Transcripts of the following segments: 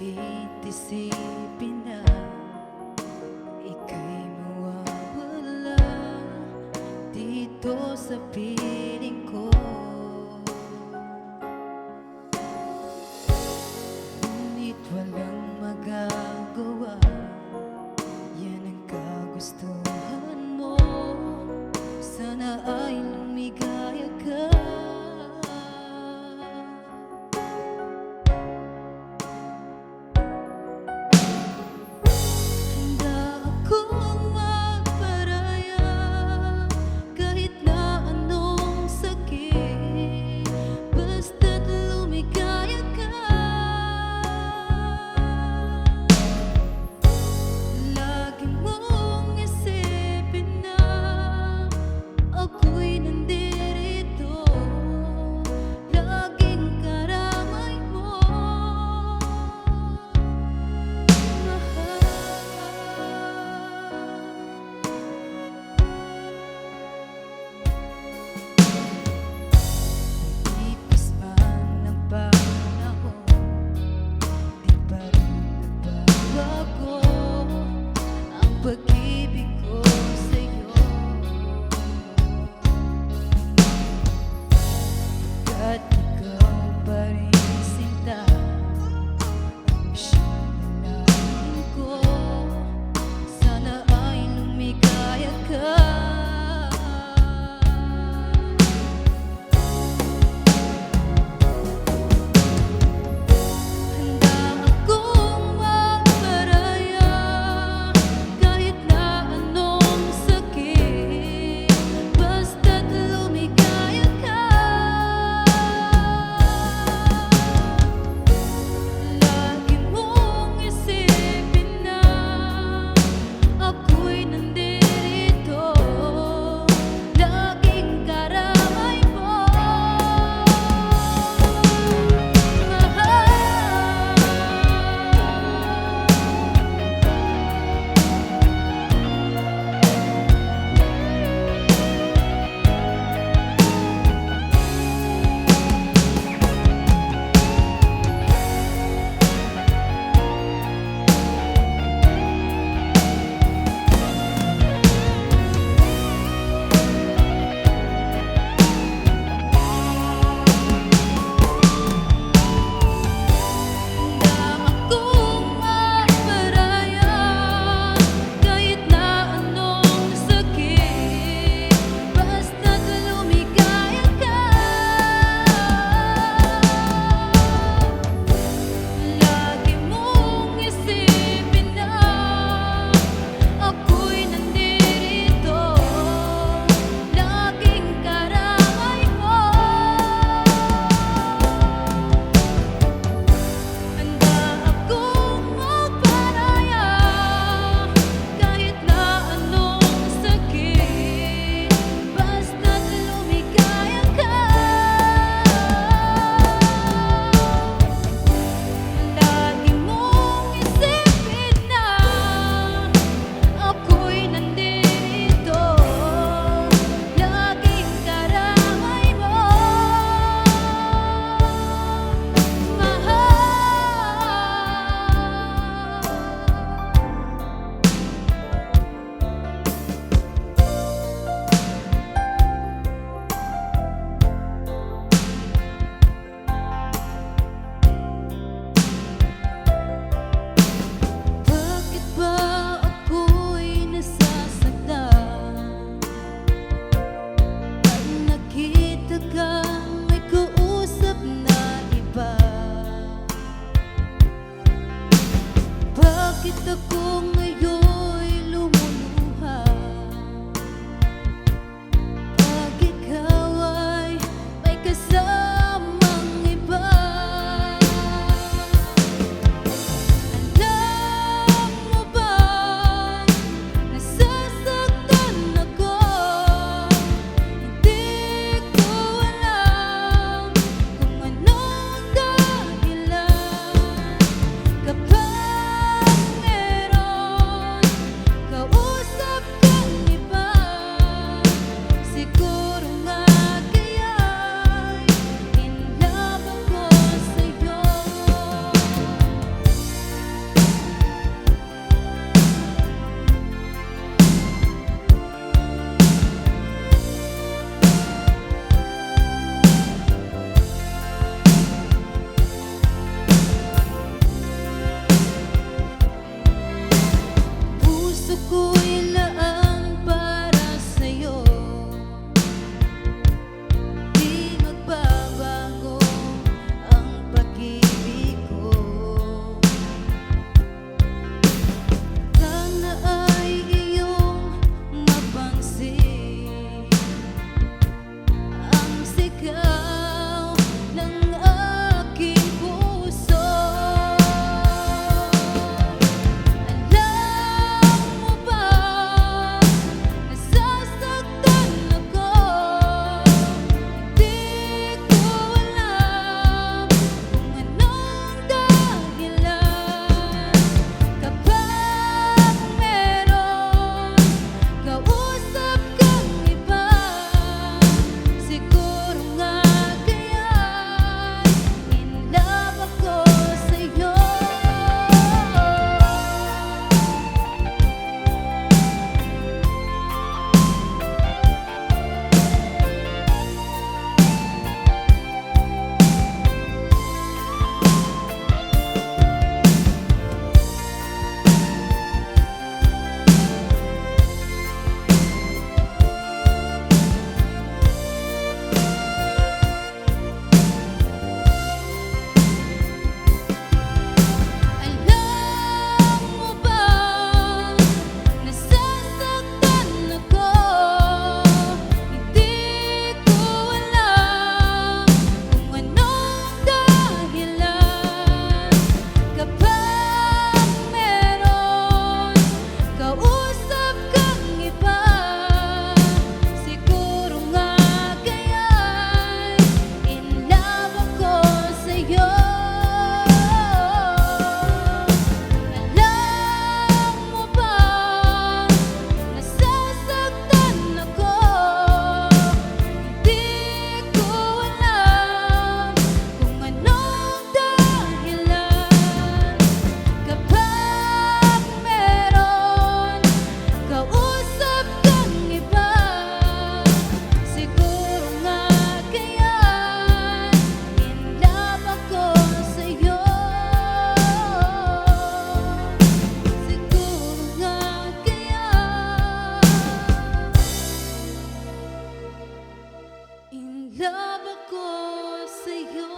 Bakit isipin na ika'y mawawala dito sa piling ko? Ngunit walang magagawa, yan ang kagustuhan mo. Sana ay lumigaya ka. love ako sa'yo.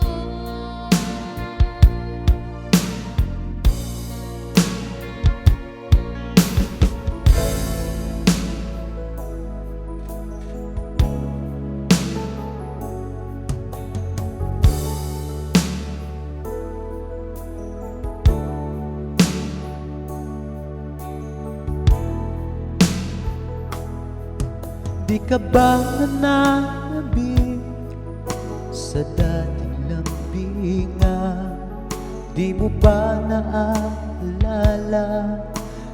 Di ka ba nananabik sa dating lambingan? Di mo ba naaalala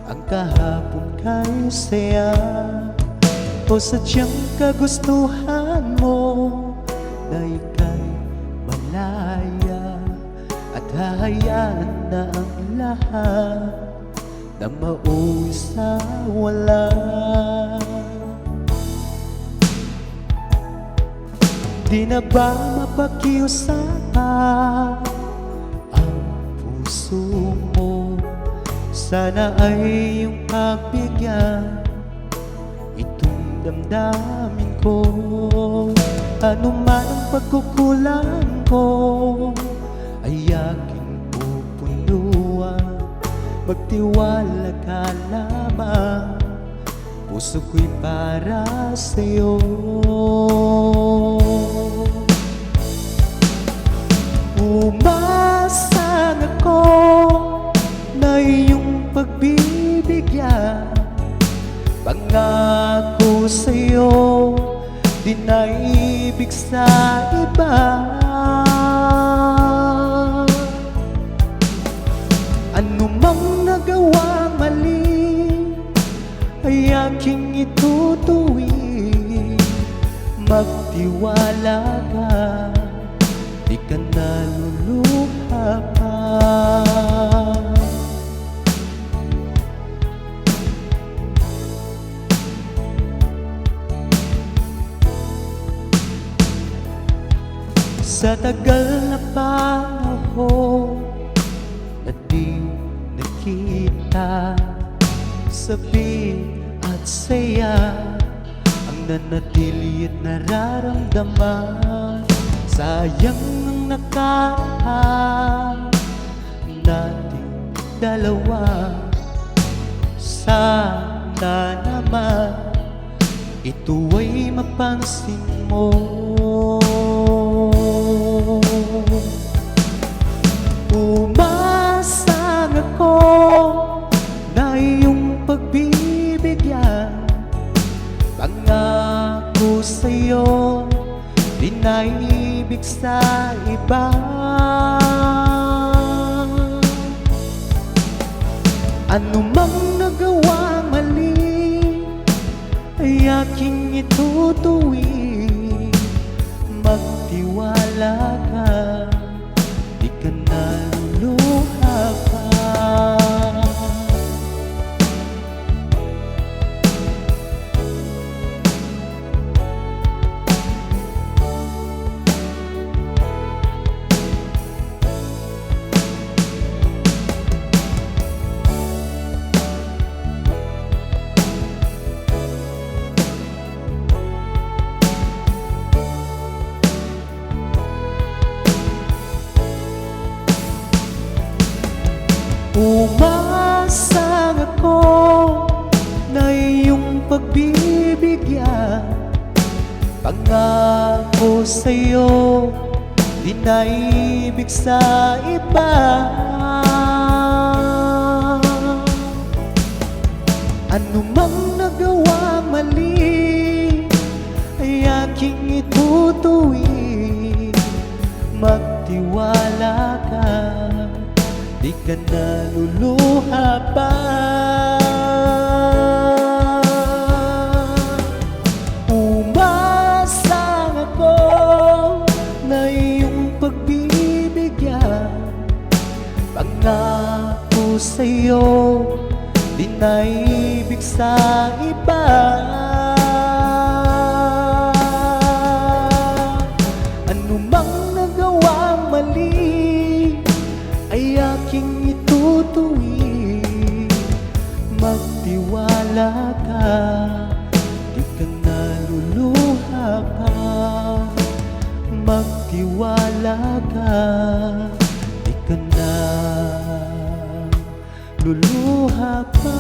ang kahapon kay saya? O sadyang kagustuhan mo na ika'y malaya at hahayaan na ang lahat na mauwi sa wala? Di na ba mapakiusapan ang puso mo? Sana ay iyong pagbigyan itong damdamin ko. Ano man ang pagkukulang ko ay aking pupunduan. Magtiwala ka lamang, puso ko'y para sa'yo. Umasang ako na iyong pagbibigyan. Pangako sa'yo, di na ibig sa iba. Ano mang nagawang mali ay aking itutuwid. Magtiwala ka, di ka naluluha pa. Sa tagal na panahon na di nakita, sabi at saya ang nanatili at nararamdaman. Sayang ang nakaraan nating dalawa. Sana naman ito ay mapansin mo. Umasang ako na iyong pagbibigyan. Pangako sa'yo, di na ibig sa iba. Ano mang nagawang mali ay aking itutuwid. Magtiwala ka, di ka naluluha pa. Umasang ako na iyong pagbibigyan. Pangako sa'yo, di na ibig sa iba. Ano mang nagawang mali ay aking itutuwid. Magtiwala ka, di ka naluluha pa. Umasang ako na iyong pagbibigyan. Pangako sa'yo, di na ibig sa iba. Ano mang nagawang mali ay aking itutuwid. Magtiwala ka, di ka naluluha pa. magtiwala ka, di ka na luluha pa.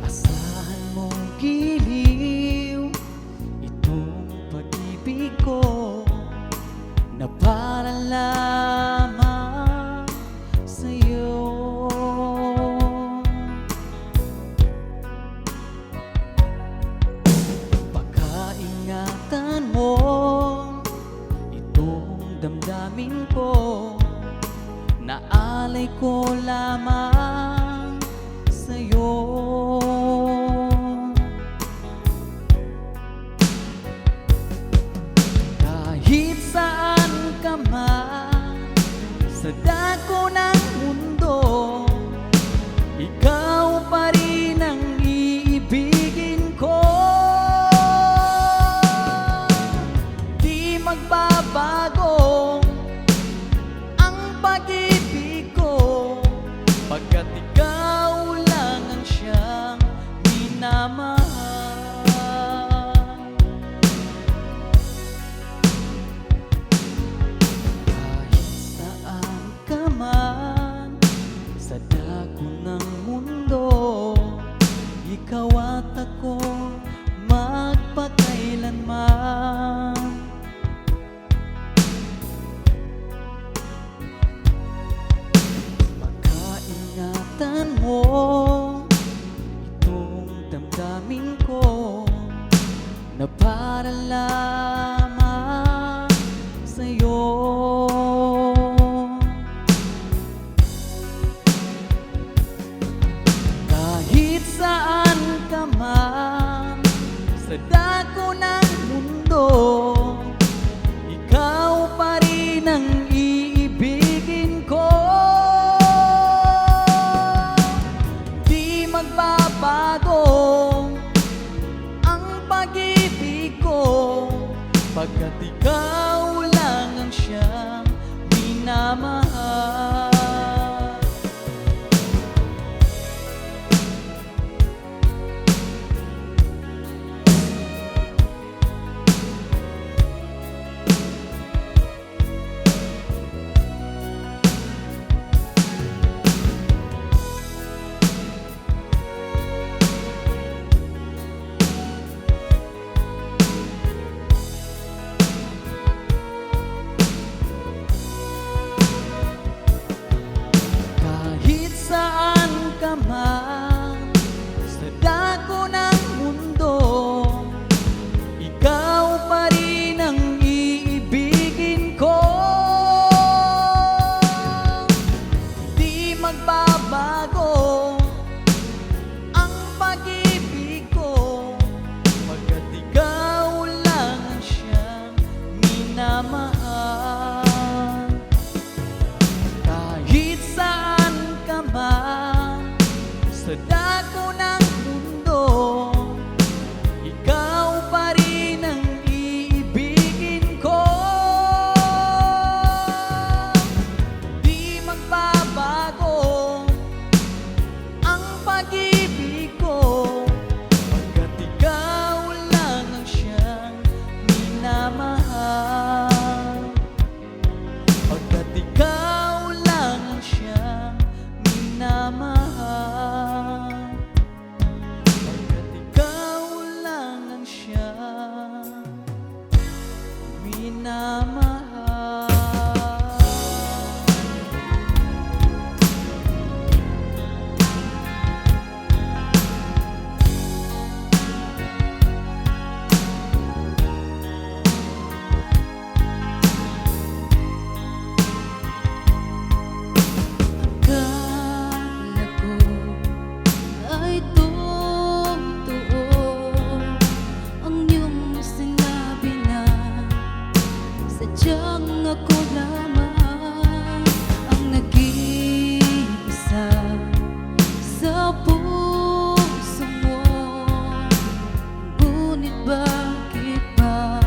Asahan mong giliw itong pag-ibig ko na para lamang sa'yo. Pagkaingatan mo itong damdamin ko, naalay ko lamang sa'yo. Kahit saan ka man sa dako ng mundo, ikaw pa rin ang iibigin ko. Di magbabago ang pag-ibig ko, pagkat ikaw lang ang siyang minamahal. Kahit saan ka man sa dako ng mundo, ikaw at ako magpakailanman. Pagkaingatan mo itong damdamin ko na para lamang sa'yo. Kahit saan ka man sa dako ng mundo, ikaw pa rin ang iibigin ko. Di magbabago ang pag-ibig ko, pagkat ikaw lang ang siyang minamahal. Kahit saan ka man sa dako ng mundo, ikaw pa rin ang iibigin ko. Di magbabago ang pag-ibig ko, pagkat ikaw lang ang siyang minamahal. Kahit saan ka man sa dako ng mundo, ikaw pa rin ang iibigin ko. Di magbabago ang pag-ibig ko, pagkat ikaw lang ang siyang minamahal. Pagkat ikaw lang ang siyang minamahal. Pagkat ikaw lang ang siyang minamahal. Akala ko ay totoo ang iyong sinabi na sadyang ako lamang ang nag-iisa sa puso mo. Ngunit bakit ba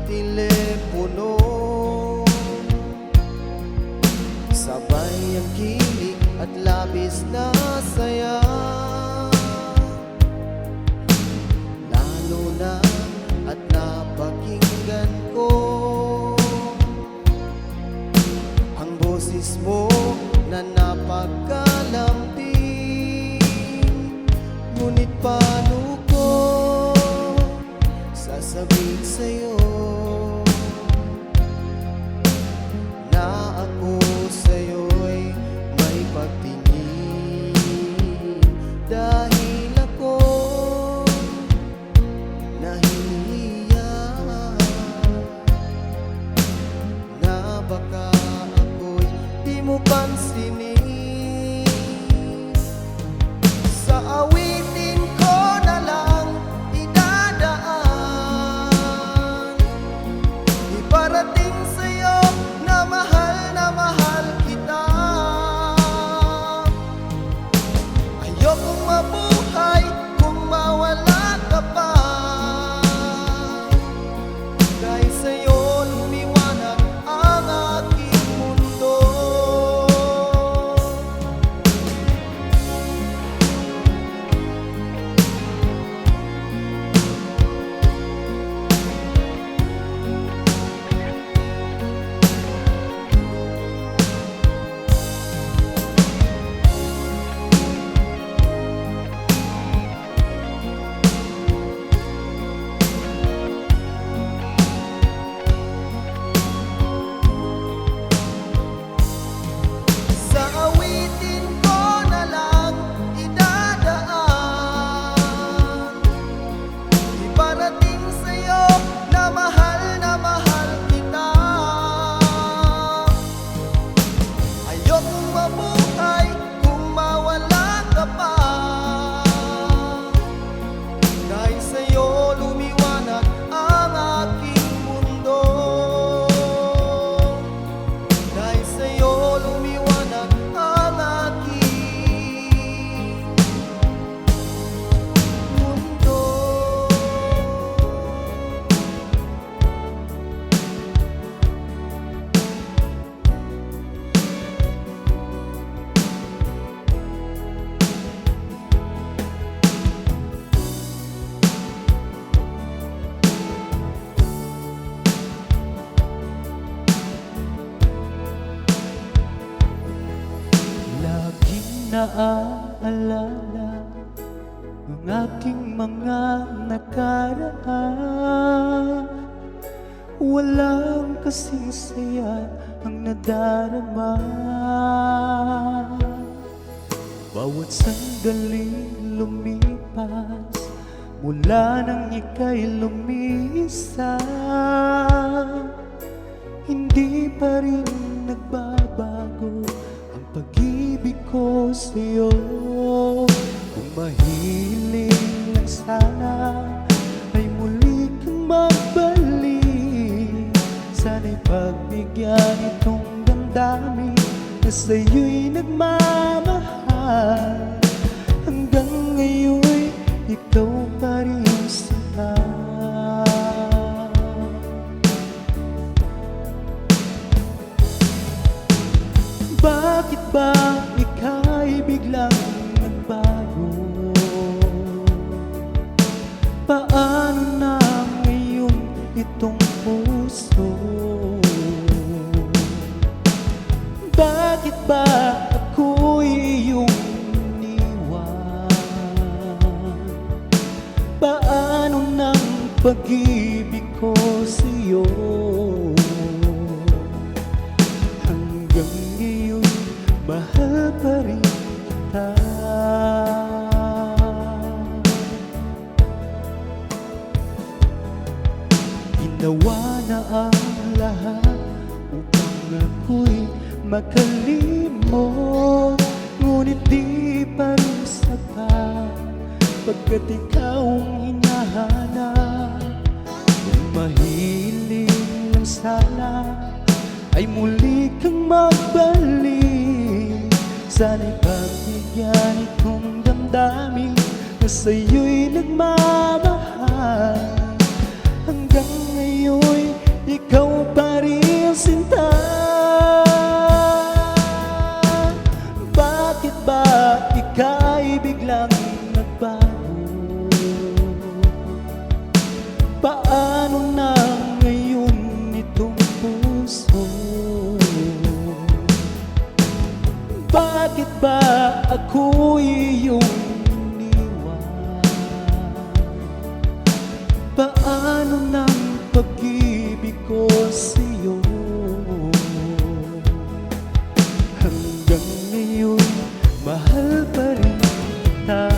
telepono, sabay ang kilig at labis na saya. Lalo na at napakinggan ko ang boses mo na napagkalambing. Ngunit paano ko sasabihin sa'yo na ako sa'yo'y may pagtingin? Dahil ako nahihiya na baka ako'y di mo pansinin. Sa awitin ko na lang idadaan, iparating sa'yo na mahal kita. Ayokong mabuhay kung mawala ka pa, dahil sa'yo lumiwanag ang aking mundo. Sa awitin ko na lang idadaan, iparating sa'yo na mahal kita. Ayokong mabuhay kung mawala ka pa, dahil sa'yo lumiwanag ang aking mundo. Dahil sa'yo lumiwanag ang aking mundo. Laging naaalala ang aking mga nakaraan. Walang kasing saya ang nadarama. Bawat sandali lumipas mula nang ika'y lumisa, hindi pa rin nagbabago ang pag-ibig ko sa'yo. Kung mahiling lang sana ay muli kang magbalik, sana'y pagbigyan itong damdamin na sa'yo'y nagmamahal. Hanggang ngayon'y ikaw pa rin sinta. Bakit ba ika'y biglang nagbago? Paano na ngayon itong puso? Bakit ba ako'y iyong iniwan? Paano ng pag-ibig ko sa'yo? Hanggang ngayon mahal pa rin kita. Ginawa na ang lahat upang ako'y makalimot, ngunit di pa rin sapat pagkat ikaw ang hinahanap. Kung mahiling lang sana ay muli kang magbalik, sana'y pagbigyan itong damdamin na sa'yo'y nagmamahal. Hanggang ngayon ngayon ikaw pa rin sinta. Bakit ba ika'y biglang nagbago? Paano na ngayon itong puso? Bakit ba ako'y iyong iniwan? Paano ng pag-ibig ko sa'yo? Hanggang ngayon, mahal pa rin kita.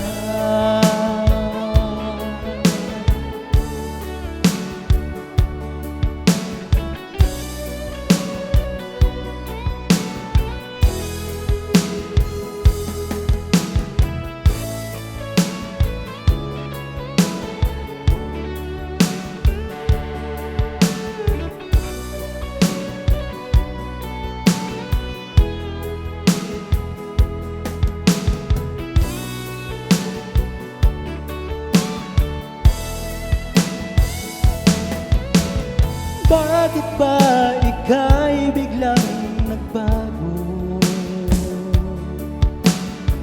Bakit ba ika'y biglang nagbago?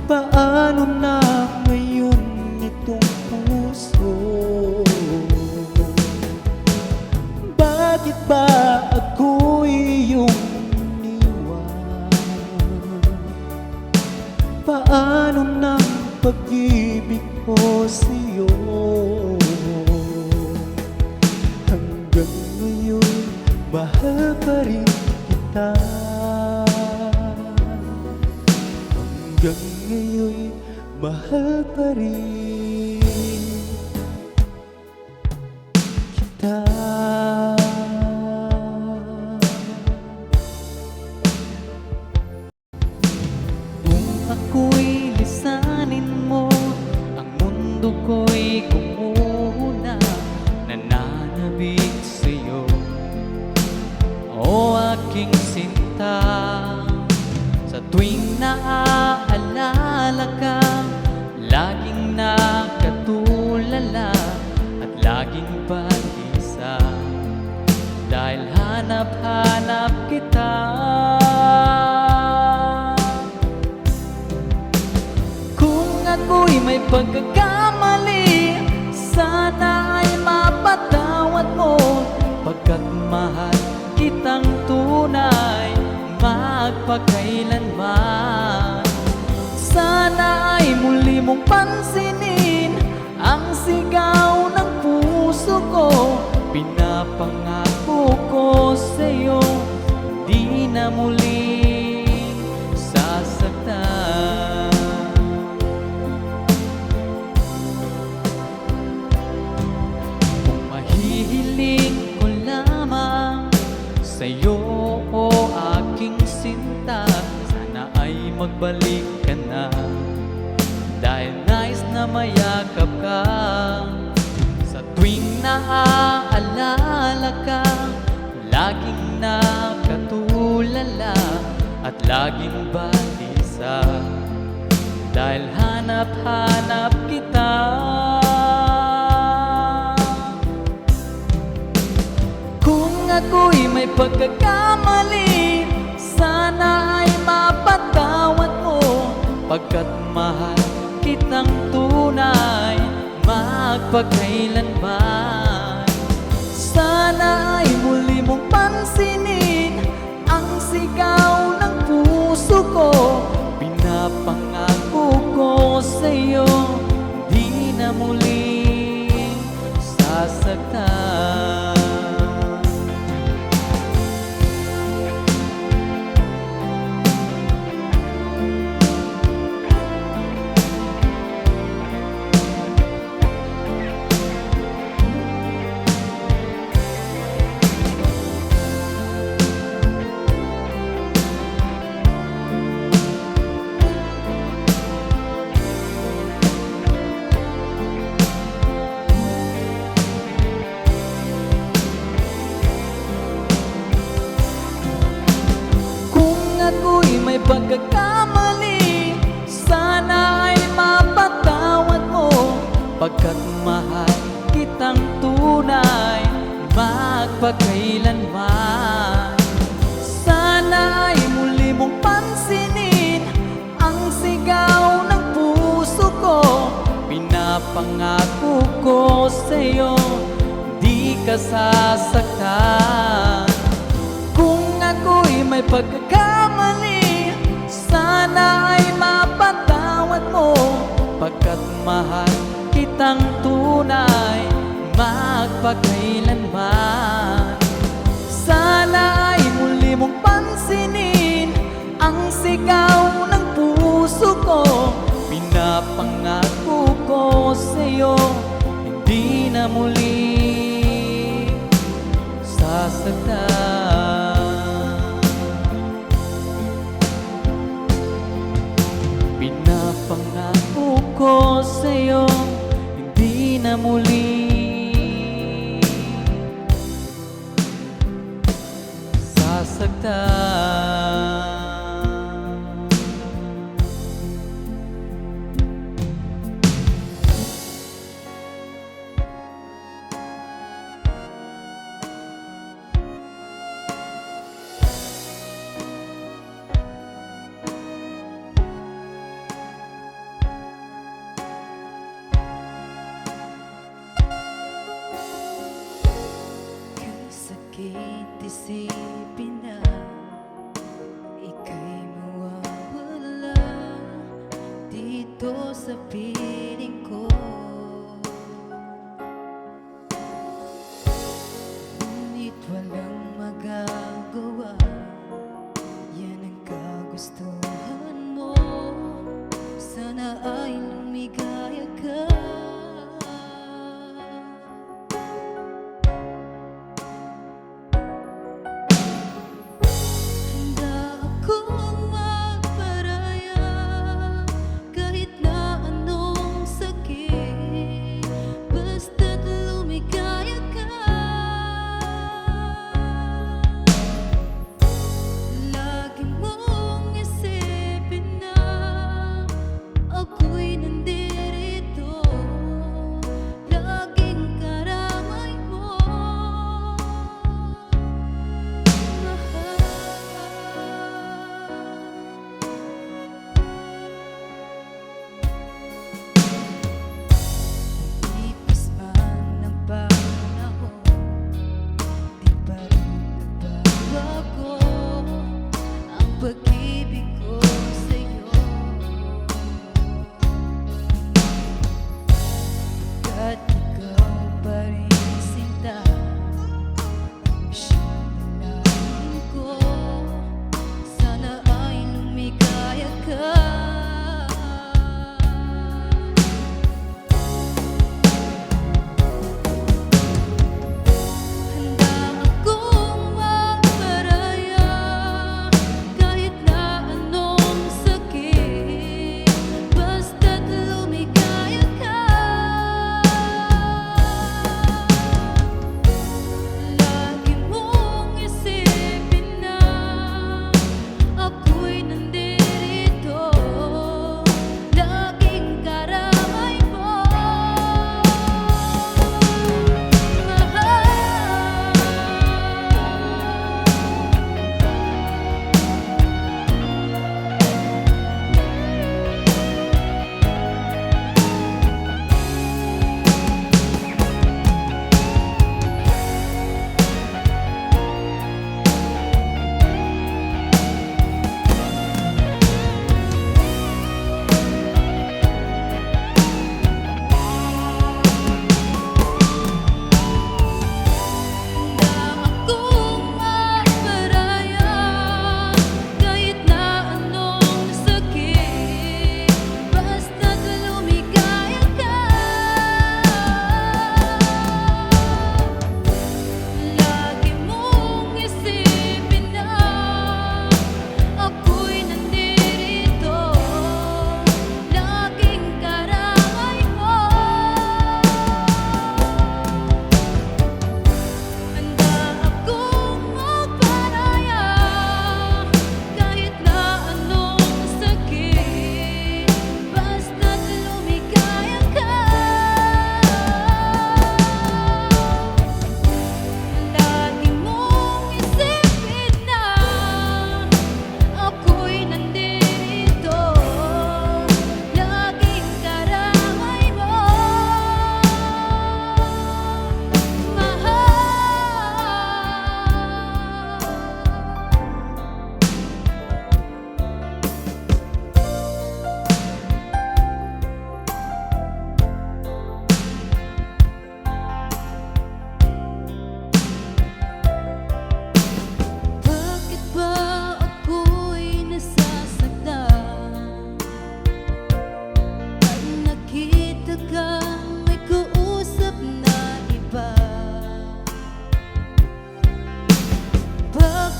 Paano na ngayon itong puso? Bakit ba ako'y iyong iniwan? Paano na pag-ibig ko sa'yo? Hanggang ngayon, mahal pa rin kita. Hanggang ngayon, mahal pa rin kita. Kung ako'y lisanin mo, ang mundo ko'y gumuna, nananabik sa'yo, o aking sinta. Sa tuwing naaalala ka, laging nakatulala at laging balisa, dahil hanap-hanap kita. Kung ako'y may pagkakamali, sana ay mapatawad mo, pagkat mahal kitang tunay magpakailanman. Sana ay muli mong pansinin ang sigaw ng puso ko. Pinapangako ko sa'yo, di na muling sasaktan. Kung mahihiling ko lamang sa'yo, o aking sinta, sana ay magbalik ka na, dahil nais na mayakap ka. Sa tuwing naaalala ka, laging nakatulala at laging balisa, dahil hanap-hanap kita. Ako'y may pagkakamali, sana ay mapatawad mo, pagkat mahal kitang tunay magpakailanman. Sana ay muli mong pansinin ang sigaw ng puso ko. Pinapangako ko sa'yo, di na muling sasaktan. May pagkakamali, sana ay mapatawad mo, pagkat mahal kitang tunay magpakailanman. magpakailanman. Sana ay muli mong pansinin ang sigaw ng puso ko. Pinapangako ko sa'yo, di ka sasaktan. Kung ako'y may pagkakamali, sana ay mapatawad mo. Pagkat mahal kitang tunay, magpakailanman. Sana ay muli mong pansinin ang sigaw ng puso ko. Pinapangako ko sa'yo, hindi na muli sasaktan. Pinapangako ko sa'yo, hindi na muli sasaktan. Kay sakit isipin na ika'y mawawala dito sa piling ko. Ngunit walang magagawa, yan ang kagustuhan mo. Sana ay lumigaya ka. Handa akong magparaya kahit na anong sakit.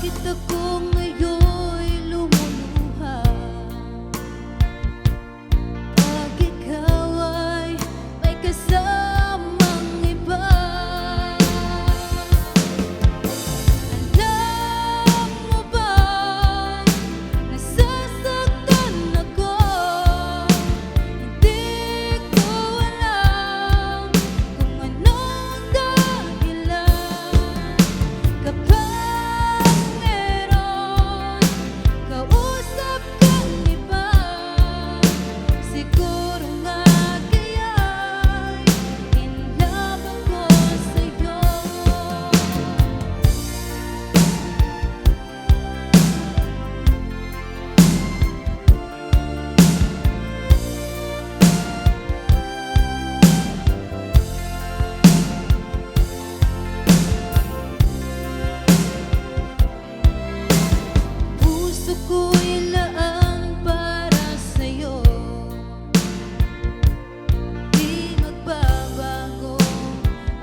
Bakit ako ngayon'y lumuluha? Pag ikaw ay may kasamang iba. Alam mo ba, nasasaktan ako. Hindi ko alam kung anong dahilan. Kapag meron kausap kang iba, siguro nga kaya'y in love ako sa'yo. Puso ko'y laan para sa'yo. Di magbabago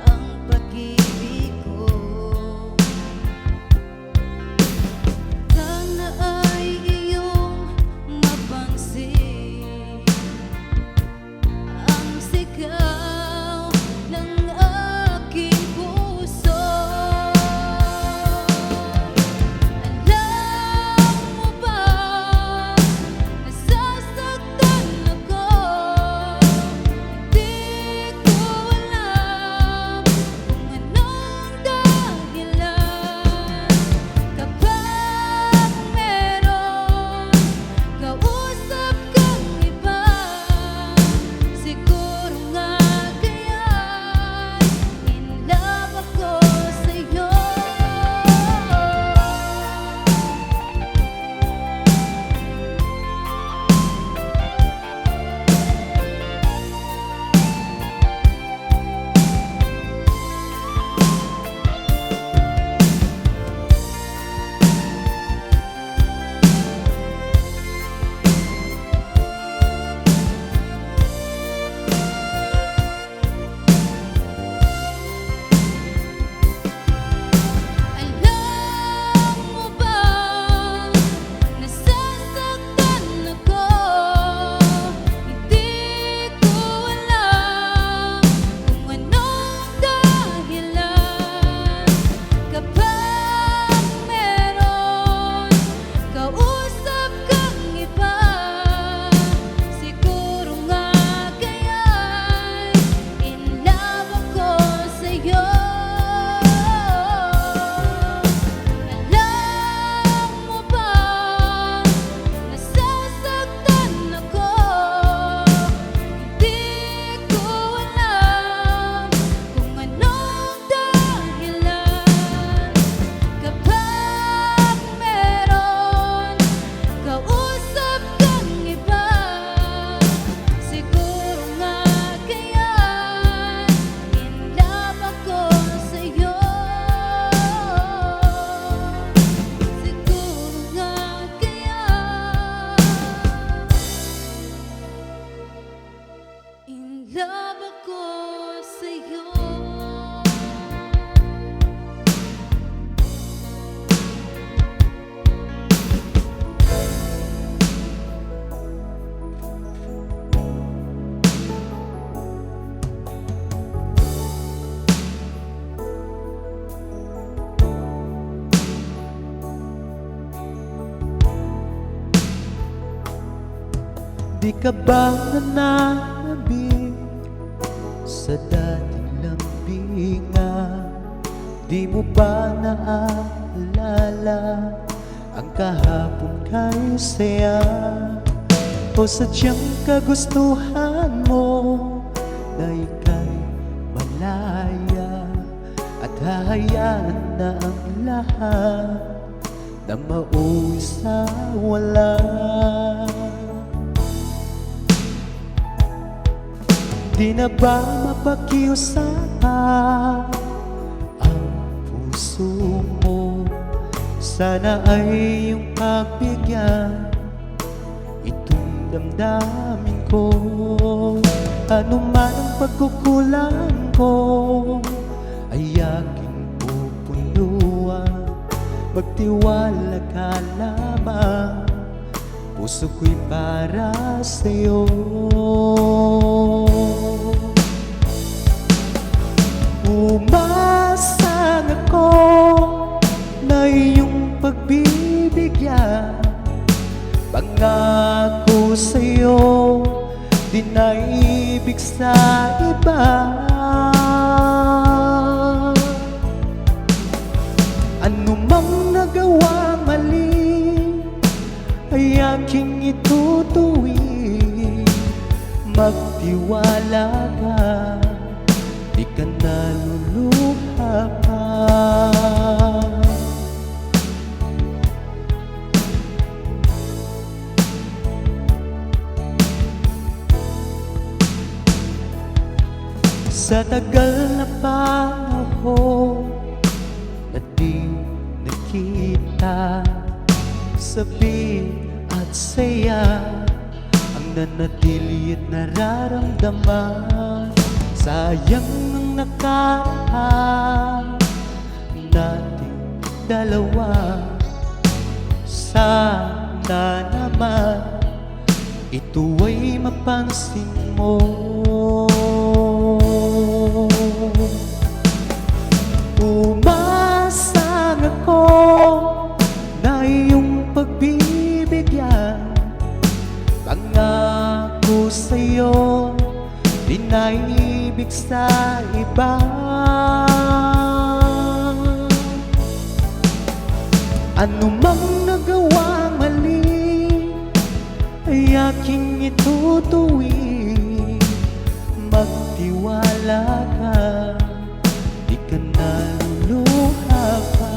ang pag-ibig ko. Sana ay iyong mapansin ang sigaw ng aking puso. Alam mo ba, nasasaktan ako. Hindi ko alam kung anong dahilan. Kapag meron kausap kang iba, siguro nga kaya'y in love ako sa'yo. Alam mo ba, nasasaktan ako. Hindi ko alam kung anong dahilan. Kapag meron kausap kang iba, siguro nga kaya'y in love ako sa'yo. Alam mo ba, nasasaktan ako. Hindi ko alam kung anong dahilan. Kapag meron kausap kang iba, siguro nga kaya'y in love ako sa'yo. Siguro nga kaya'y in love ako sa'yo. Di ka ba nananabik sa dating lambingan? Di mo ba naaalala ang kahapon kay saya? O sadyang kagustuhan mo na ika'y malaya at hahayaan na ang lahat na mauwi sa wala? Di na ba mapakiusapan ang puso mo? Sana ay iyong pagbigyan itong damdamin ko. Ano man ang pagkukulang ko ay aking pupunuan magtiwala ka lamang. Puso ko'y para sa'yo. Umasang ako na iyong pagbibigyan. Pangako sa'yo, di na ibig sa iba. Ano mang nagawa mali ay aking itutuwid. Magtiwala ka, di ka naluluha pa. Sa tagal na panahon na di nakita, sabi at saya ang nanatili at nararamdaman. Sayang ang nakaraan nating dalawa. Sana naman ito ay mapansin mo. Umasang ako na iyong pagbibigyan. Pangako sa'yo, di na ibig sa iba. Ano mang nagawa mali ay aking itutuwid. Magtiwala ka, di ka naluluha pa.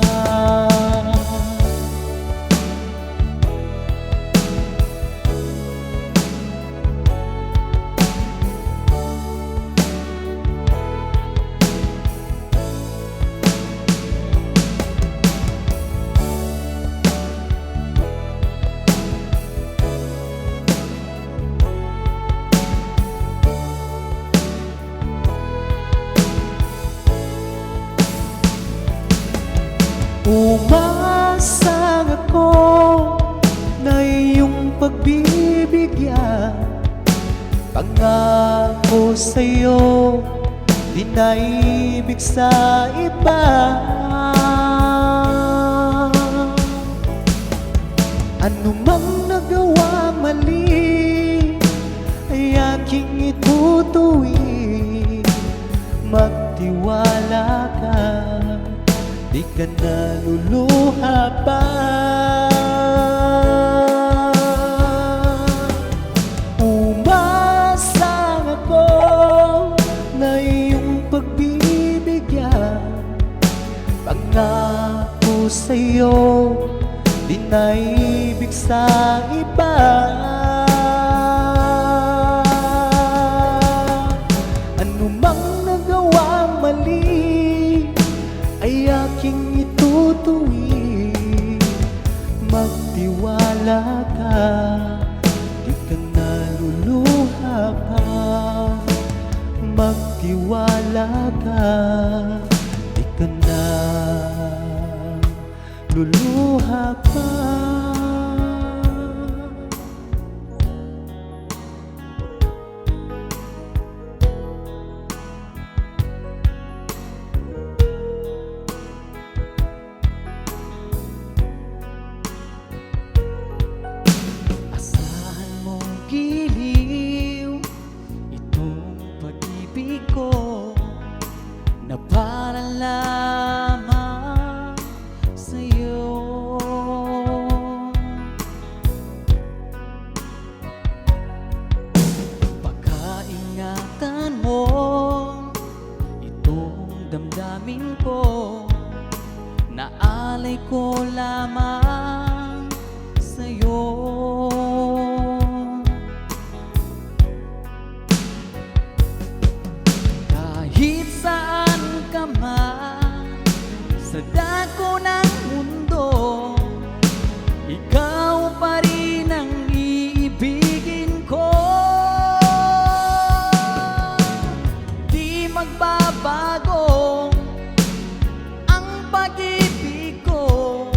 Umasang ako na iyong pagbibigyan. Pangako sa'yo, di na ibig sa iba. Ano mang nagawa mali ay aking itutuwid. Magtiwala ka, di ka naluluha pa. Umasang ako na iyong pagbibigyan. Pangako sa'yo, di na ibig sa iba. Ano mang nagawang mali ay aking itutuwid. Magtiwala ka, di ka naluluha pa. Magtiwala ka, di ka naluluha pa. Giliw itong pag-ibig ko na para lamang sa'yo. Pagkaingatan mo itong damdamin ko, naalay ko lamang sa'yo. Kahit saan ka man sa dako ng mundo, ikaw pa rin ang iibigin ko. Di magbabago ang pag-ibig ko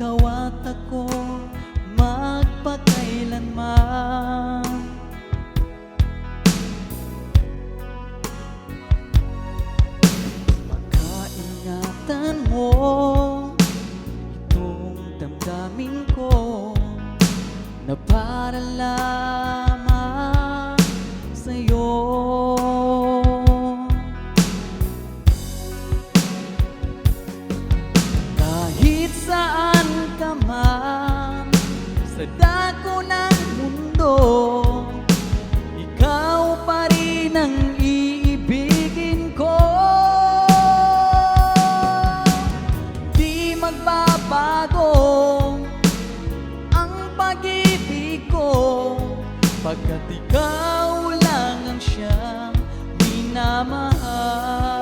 ikaw at ako magpakailanman. Pagkaingatan mo itong damdamin ko na para lamang sa'yo. Kahit saan ka man sa dako ng mundo, ikaw pa rin ang iibigin ko. Di magbabago ang pag-ibig ko, pagkat ikaw lang ang siyang minamahal.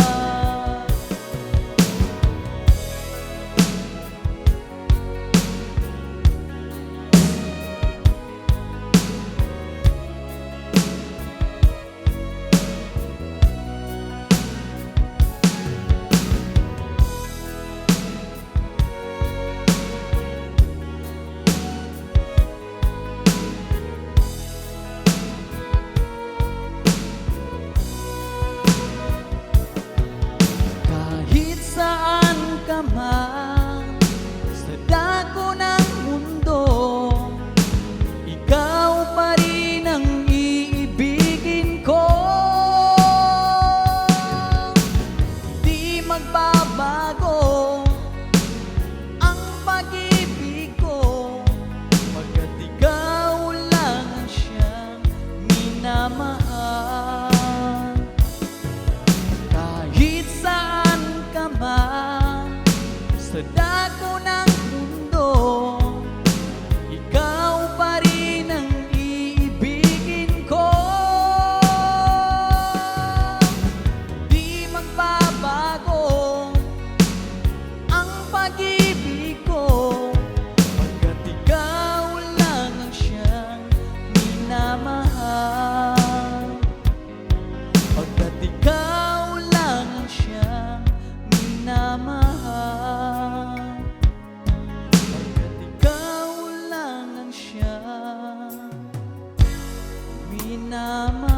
Kahit saan ka man sa dako ng mundo, ikaw pa rin ang iibigin ko. Di magbabago ang pag-ibig ko, pagkat ikaw lang ang siyang minamahal. Kahit saan ka man sa dako ng mundo, ikaw pa rin ang iibigin ko. Di magbabago ang pag-ibig ko, pagkat ikaw lang ang siyang minamahal. Pagkat ikaw lang ang siyang minamahal. Pagkat ikaw lang ang siyang minamahal.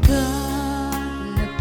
Akala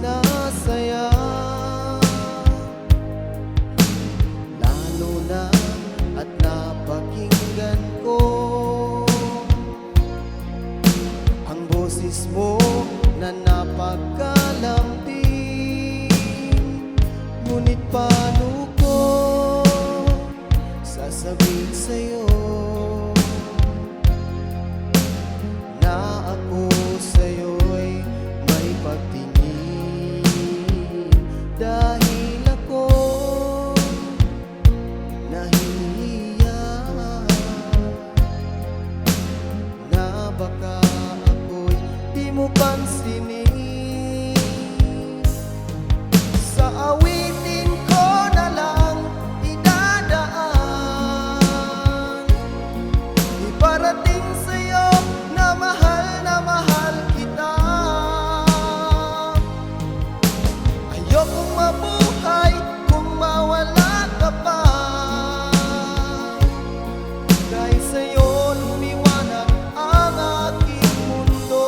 na saya, lalo na at napakinggan ko ang boses mo na napakalambing. Ngunit paano ko sasabihin sa'yo na ako sa'yo'y may pagtingin, dahil ako nahihiya na baka ako'y di mo pansinin. Sa awitin ko na lang idadaan, iparating sa'yo na mahal kita. Ayokong mabuhay kung mawala ka pa, dahil sa'yo lumiwanag ang aking mundo.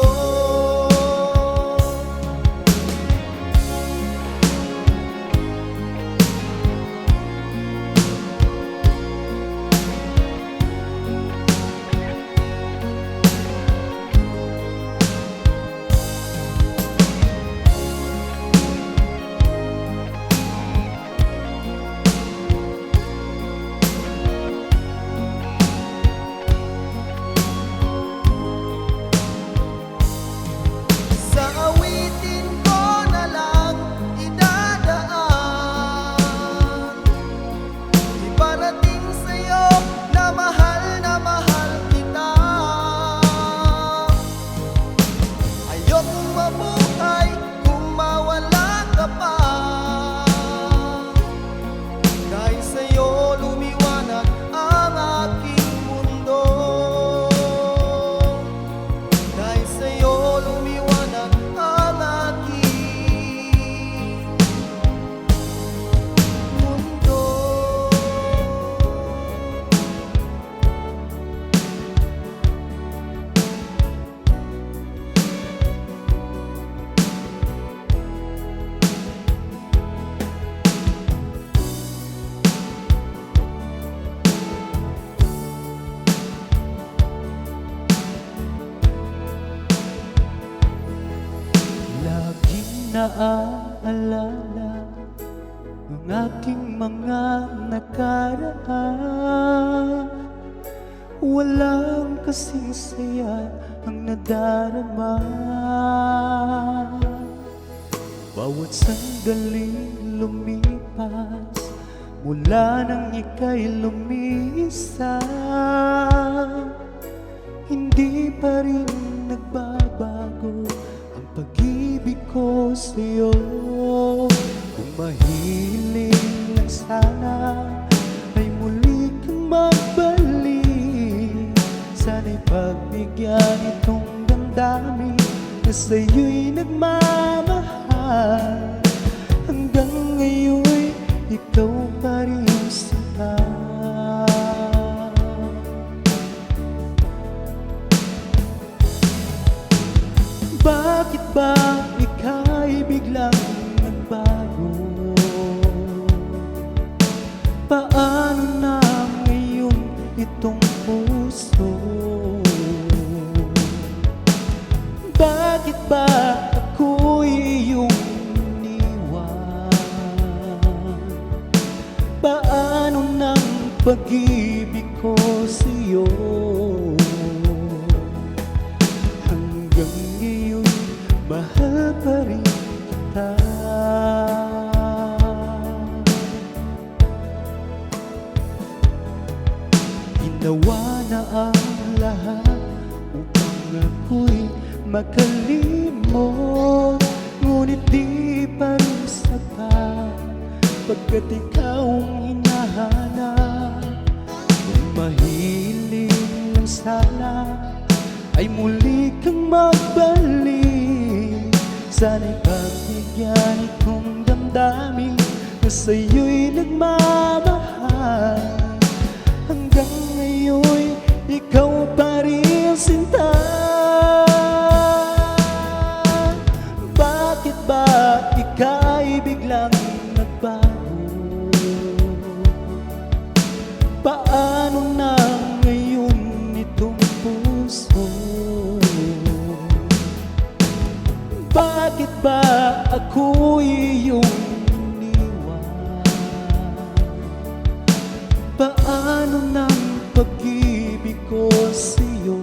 Sa awitin ko na lang idadaan, iparating sa'yo na mahal kita. Ayokong mabuhay kung mawala ka pa, dahil sa'yo lumiwanag ang aking mundo. Dahil sa'yo lumiwanag ang aking mundo. Laging naaalala ang aking mga nakaraan. Walang kasing saya ang nadarama. Bawat sandaling lumipas mula nang ika'y lumisa, hindi pa rin nagbabago ang pag-ibig ko sa'yo. Kung mahiling lang sana ay muli kang magbalik, sana'y pagbigyan itong damdamin na sa'yo'y nagmamahal. Hanggang ngayon'y ikaw pa rin sinta. Bakit ba ika'y biglang nagbago? Paano na ngayon itong puso? Bakit ba ako'y iyong iniwan? Paano ng pag-ibig ko sa'yo? Hanggang ngayon mahal pa rin kita. Ginawa na ang lahat upang ako'y makalimot, ngunit di pa rin sapat pagkat ikaw ang hinahanap. Kung mahiling lang sana ay muli kang magbalik, sana'y pagbigyan itong damdamin na sa'yo'y nagmamahal. Hanggang ngayon'y ikaw pa rin sinta. Bakit ba ika'y biglang nagbago? Paano na ngayon itong puso? Bakit ba ako'y iyong iniwan? Paano ng pag-ibig ko sa'yo?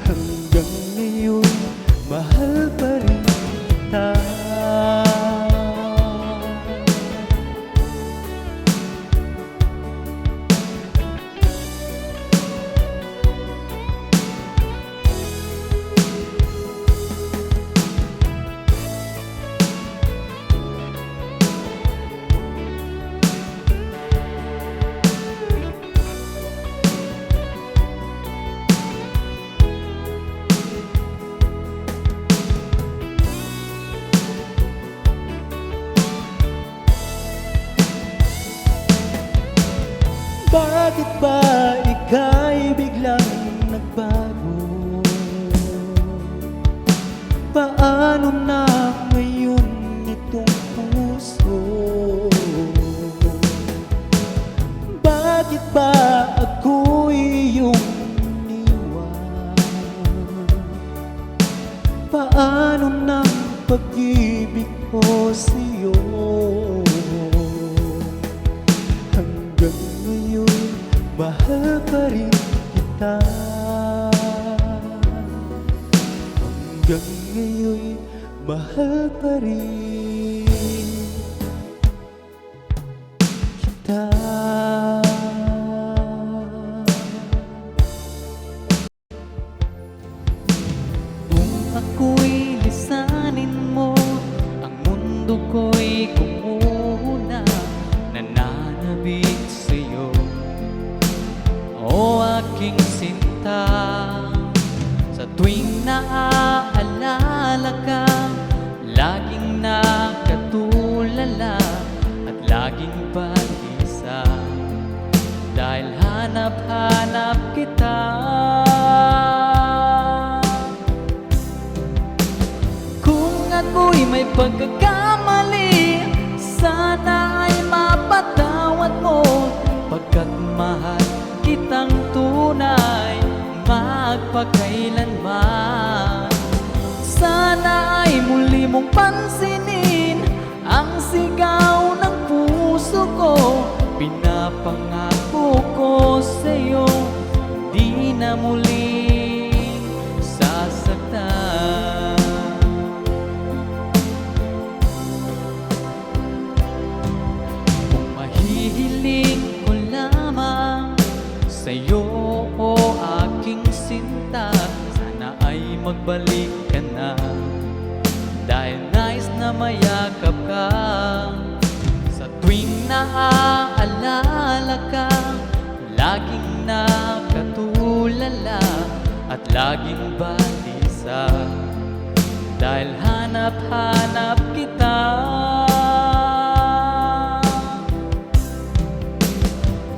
Hanggang ngayon, mahal pa rin kita. Bakit ba ika'y biglang nagbago? Paano na ngayon itong puso? Bakit ba ako'y iyong iniwan? Paano ng pag-ibig ko sa'yo? Hanggang ngayon, mahal pa rin kita. Hanggang ngayon, mahal pa rin kita. Kung ako'y lisanin mo, ang mundo ko'y kumuna, nananabik sa'yo, o aking sinta. Sa tuwing naaalala ka, laging nakatulala at laging pag-isa, dahil hanap-hanap kita. Kung ako'y may pagkakamali, sana ay mapatawad mo, pagkat mahal kitang tunay magpakailanman. Sana ay muli mong pansinin ang sigaw ng puso ko. Pinapangako ko sa'yo, di na muling sasaktan. Kung mahihiling ko lamang sa'yo, o aking sinta, sana ay magbalik ka na, dahil nais na mayakap ka. Sa tuwing naaalala ka, laging nakatulala at laging balisa, dahil hanap-hanap kita.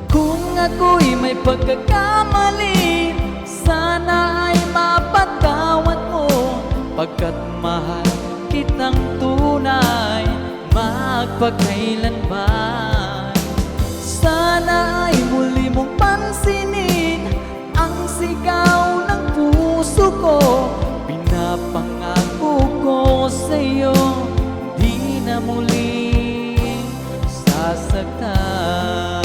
Kung ako'y may pagkakamali, sana ay mapatawad mo, pagkat mahal kitang tunay magpakailanman. Sana ay muli mong pansinin ang sigaw ng puso ko. Pinapangako ko sa'yo, di na muling sasaktan.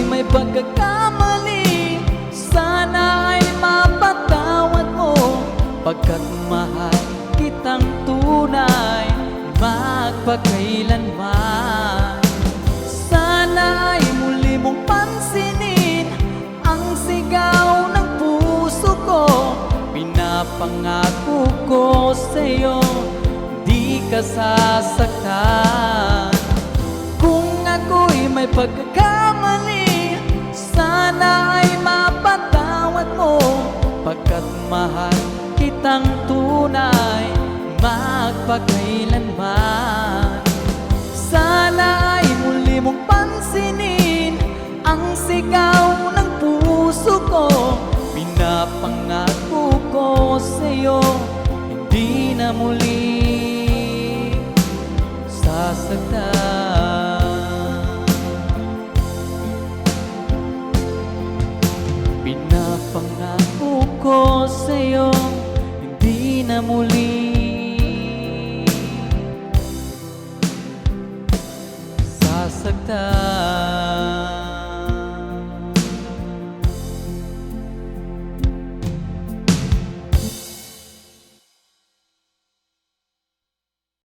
May pagkakamali, sana ay mapatawad mo, pagkat mahal kitang tunay magpakailanman. Sana ay muli mong pansinin ang sigaw ng Pinapangako ko sa'yo, di ka sasaktan. Kung ako'y may pagkakamali, sana ay mapatawad mo. Pagkat mahal kitang tunay, magpakailanman. Sana ay muli mong pansinin ang sigaw ng puso ko. Pinapangako ko sa'yo, hindi na muli sasaktan. Pinapangako ko sa'yo, hindi na muli sasaktan.